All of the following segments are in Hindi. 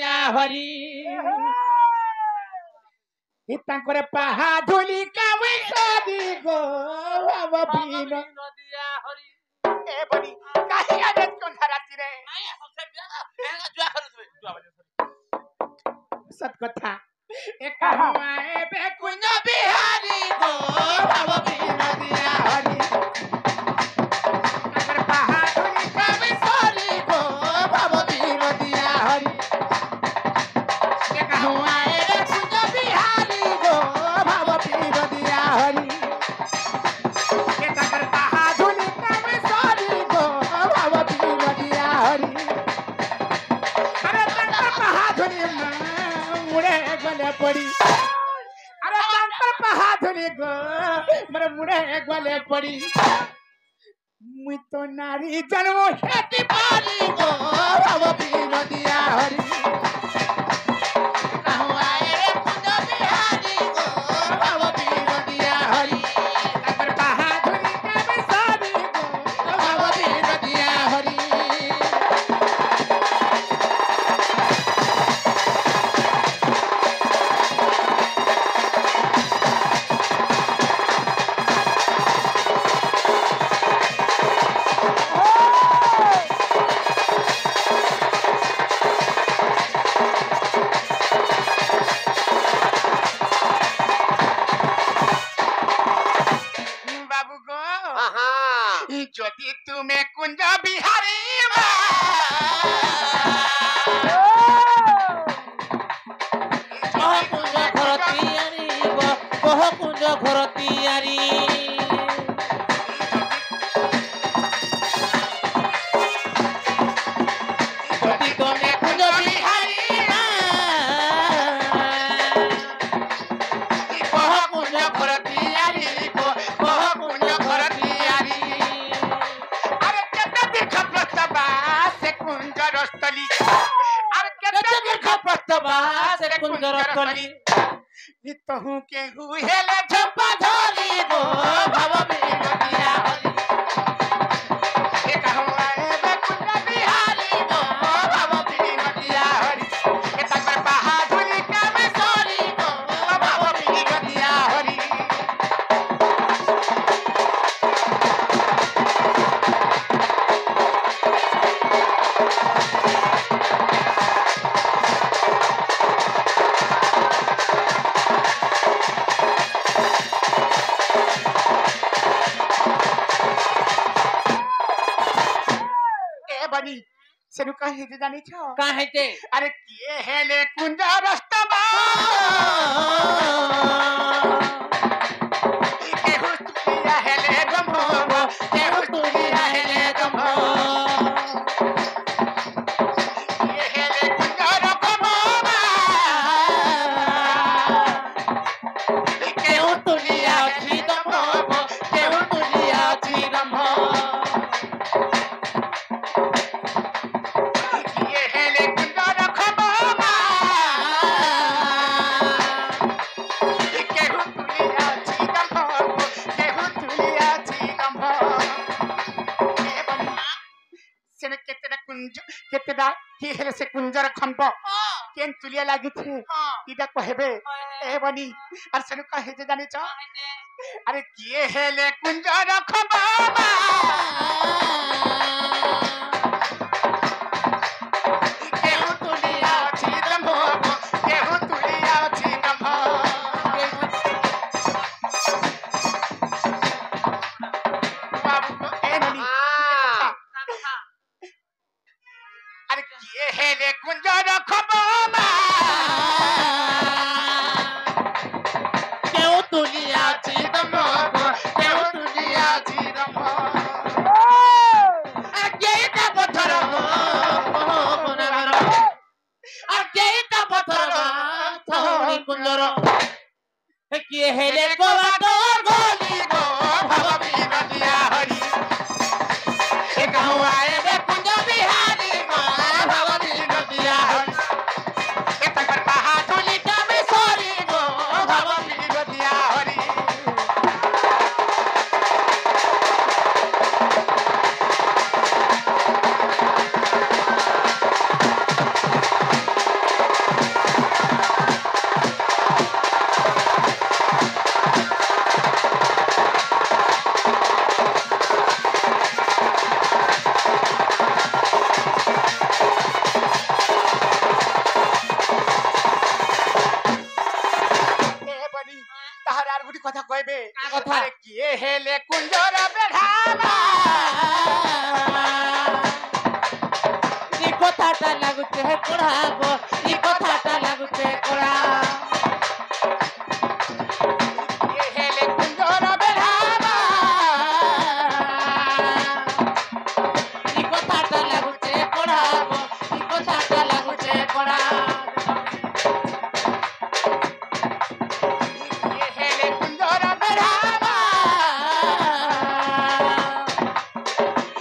हरि हितांकर पाहा धुली कावे सदी गो बाबा बीन नदिया हरि ए बड़ी काहे आदत कोन धराती रे नाही हसे जुआ करू जुआ सब कथा एक हमाए बे कुंज बिहारी गो बाबा बीन दिया हरि अगर पाहा धुली कावे सदी गो बाबा बीन दिया हरि एक हमाए बे कुंज बिहारी गो बाबा बीन दिया हरि एक अगर पाहा धुली कावे सदी गो बाबा बीन दिया हरि अरे तंत्र पाहा धुली मुड़े गले पड़ी अरे तंत्र पाहा धुली गो मरे मुड़े गले पड़ी मुई तो नारी जन्म हेती पारी गो बाबा बीन दिया हरि कहूँ आए रे कुंज बिहारी गो बाबा बीन दिया हरि तंत्र पाहा धुली कावे सदी गो बाबा बीन दिया हरि बाबू गो आहा যদি তুমি কুঞ্জ বিহারী কহ কুঞ্জ ঘর তিয়ারি যদি তুমি কুঞ্জ বিহারী কহ কুঞ্জ ঘর তিয়ারি কহ কুঞ্জ ঘর তিয়ারি আরে কেতে দীর্ঘ প্রস্তবা সে কুঞ্জ রস্তলি আরে কেতে দীর্ঘ প্রস্তবা সে কুঞ্জ রস্তলি নিতহু কে হুহেলে ঝপা ধরি গো ভাব বিন দিয়া হরি এ কাহু আয়ে বে কুঞ্জ বিহারি গো ভাব বিন দিয়া হরি এ তাকর পাহা ধুলি কাবে সরি গো ভাব বিন দিয়া হরি ए बनी सेनु कहे जे जानी छ का हेते अरे किए हेले कुंज रस्तबा के हुस्तिया हेले गमो के हुस्तिया हेले गमो किए हेले कुंज रखबो के हुस्तिया छी गमो के हुस्तिया छी गमो किए हेले कुंज रखबो केहू तुलिया छी गमो केहू तुलिया छी गमो ए बनी सेने केतेडा कुंज केतेडा कि हेले से कुंजर खंप केन तुलिया लागि छे इदा कहबे ए बनी और सेनु कहे जे जानि छ अरे किए हेले कुंज रखबो केहू तुलिया छी गमो केहू तुलिया छी गमो बाबू को ए ननी अरे किए हेले कुंज रखबो केहू तुलिया छी गमो केहू तुलिया छी गमो केईटा पत्थर केईटा पत्थर थोड़ी कुंजर किए हेले गोवा गोली गो भाव बीन दिया हरि ए कहूँ आए बे कुंज बिहारी गो भाव बीन दिया हरि ए तकर पाहा धुली कावे सरी गो भाव बीन दिया हरि हेले कुंजर बेढ़ावा ই কথাটা লাগুছে কোড়া গো ই কথাটা লাগুছে কোড়া हेले कुंजर बेढ़ावा ই কথাটা লাগুছে কোড়া গো ই কথাটা লাগুছে কোড়া हेले कुंजर बेढ़ावा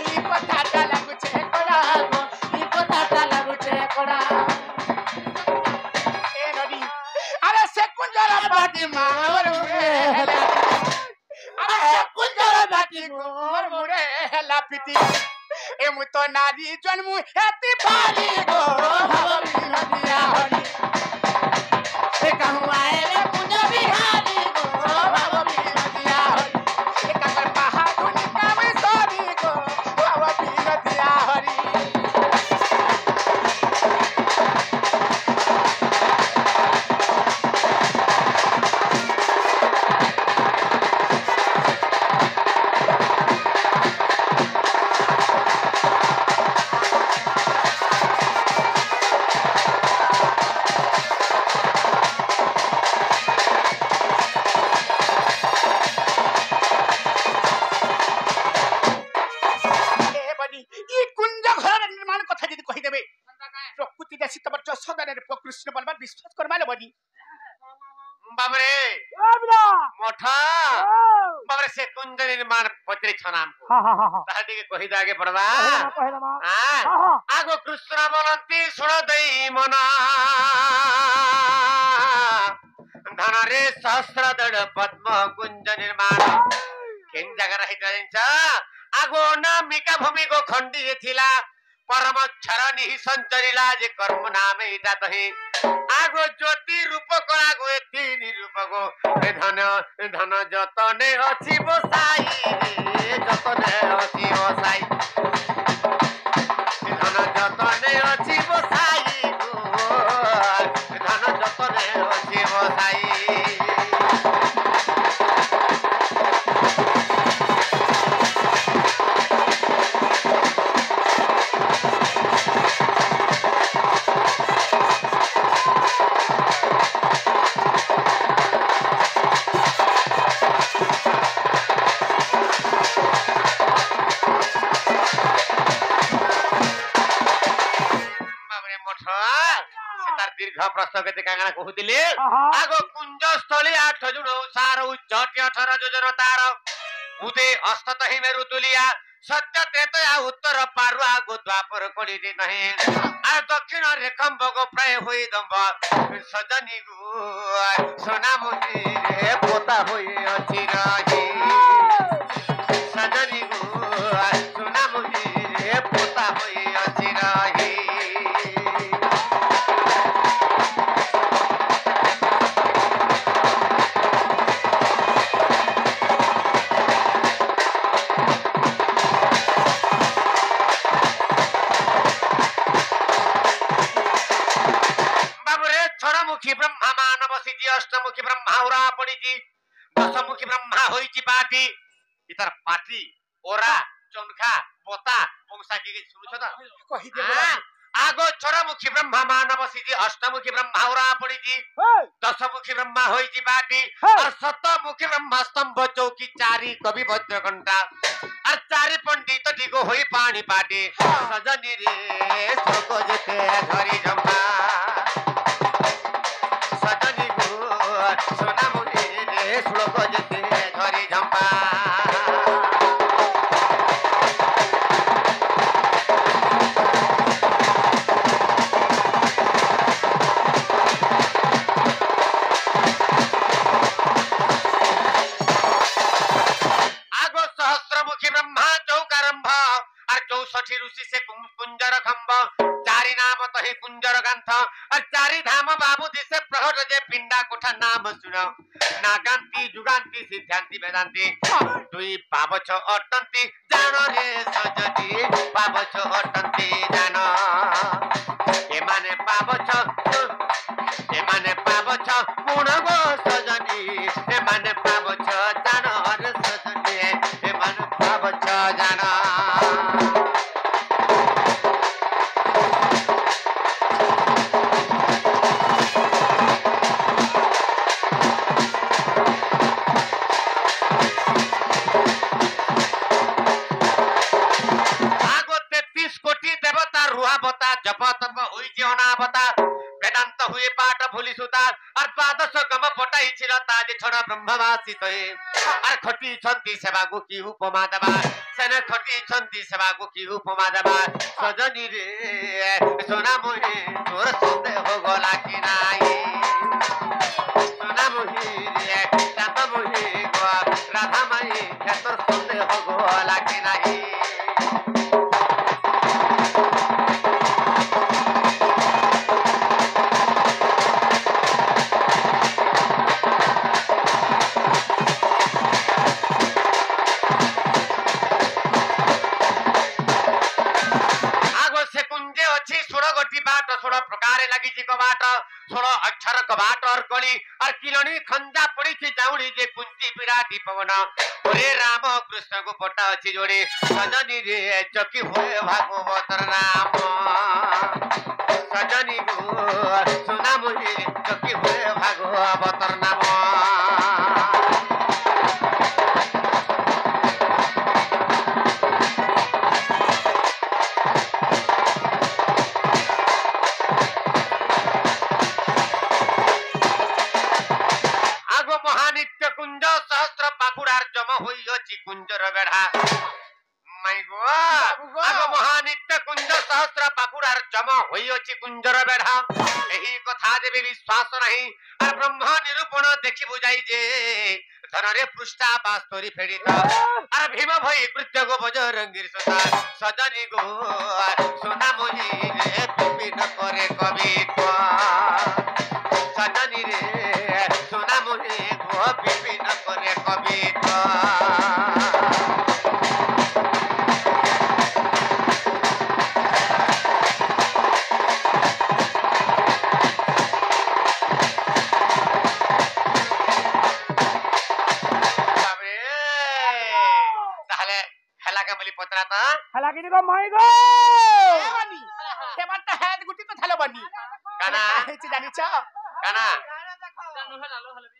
ई कथाटा लागुछे कोड़ा गो ই কথাটা লাগুছে কোড়া ए नदी अरे से कुंजर बाटी मार मुरे हेला अरे से कुंजर बाटी गोर मुरे हेला पिटी ए मु तो नारी जन्मु हेती पाली गो हवली नदिया हरी সে কাহু আয়ে রে কুঞ্জ বিহারি গো हवली नदिया हरी ए काकर पहाड़ुनी कावे सरी गो हवली नदिया हरी ए बनी ई कुंज घर निर्माण कथा जदि कहि देबे प्रकृति देसी तबर जसदाने प्रकृष्ण बलबान विश्वास करमाले बनी बाबरे आबरा मोठा बाबरे से कुंज निर्माण पत्री छनाम को हा हा हा ताहटी के कहि दागे पड़बा कहला मा हां आगो कृष्ण बोलंती सुन दई मना धन रे सहस्र दड़ पद्म कुंज निर्माण केन जगह रही जानिन्छ आगो नामिका भूमि को खंडी थिला परम क्षरणी संचरिला जे कर्म नामे इटा तही आगो ज्योति रूप को आगो तीन रूप को धन धन जतने अछि बसाई जतने अछि बसाई धन जतने अछि बसाई धन जतने अछि बसाई बाबरे मोठा तार दीर्घ प्रश्न के कांगना कहूतिले आगो कुंज स्थली 8 जुण सार उच्च 18 योजन तार उदे अस्त तहि मेरु तुलिया सत्य तेतया उत्तर पारु आगो द्वापर कोडिति नहीं आ दक्षिण रेखम भगो प्राय होई दंब सजनी गो सोना मुनि रे पोता होई अछि रही सजनी गो सोना मुनि रे पोता होई अछि रही बाबुरे छरमुखी ब्रह्मा मानव सिद्धि अष्टमुखी ब्रह्मा उरा पड़ीजी दशमुखी ब्रह्मा होईची पाटी इतर पाटी ओरा चनखा बोता बंसा की सुनुछ त कहि दे हाँ, आगो छरमुखी ब्रह्मा मानव सिद्धि अष्टमुखी ब्रह्मा उरा पड़ीजी दशमुखी ब्रह्मा होईची पाटी और सप्तमुखी ब्रह्मा स्तंभ चौकी चारी कवि भद्र घंटा और चारी पंडित दिगो होई पानी पाटी सजनी रे सोको जते धरी जम्मा सजनी गो सोना मुनि रे श्लोक जते धरी जम्मा आगो सहस्रमुखी ब्रह्मा चौकारंभ और 64 ऋषि से कुंजर खंभ चारि नाम तहि कुंजर ग्रंथ और चारि धाम बाबू दिसे प्रहट जे पिंडा कोठा नाम सुन नागांती जुगांती सिद्धांती वेदांती दुई पावछ अटंती जान रे सजती पावछ अटंती जान एमाने पावछ गुण गो सजनी एमाने पावछ जान रे सजनी বেদান্ত হুয়ে পাঠ ভুলি সুতার আর দ্বাদশ গম পটাই ছিল তাজ ছড়া ব্রহ্মবাসী তয়ে আর খটি ছন্তি সেবাগু কি উপমা দেবা সেনে খটি ছন্তি সেবাগু কি উপমা দেবা সজনী রে সোনা মোহে তোর সন্দেহ গলা কি নাই সোনা মোহে রে চাঁদ মোহে গো রাধা মাই তোর সন্দেহ গলা কি নাই बाट षोड़ प्रकार लगी कबाट षोड़ अक्षर कबाट और गली और किलनी खंजा पड़ी थी जाऊड़ी जे कुंती विराटी पवन ओरे राम कृष्ण को पटा अच्छी जोड़ी सजनी रे चकी हुए भागवतर नाम सजनी गो सुना मुहि चकी हुए भागवतर नाम महानित्य कुंज सहस्त्र पाखुड़ार जम होइछि कुंजर बेढ़ा माय गो आगो महानित्य कुंज सहस्त्र पाखुड़ार जम होइछि कुंजर बेढ़ा एही कथा जेबे विश्वास नहीं और ब्रह्म निरूपण देखि बुझाई जे धनरे पृष्ठा बास्तरी फेडित और भीम भई कृत्य गो बजरंगीर सता सजनी गो सोना मोहि रे विपिन करे कवित्व सजनी रे सोना मोहि गो विपिन करे कवित्व पत्राता हला की को माई गो बनी हेबाटा हेद गुटी तो थालो बनी काना हेची जानी छ काना জানো হেলালো হলবি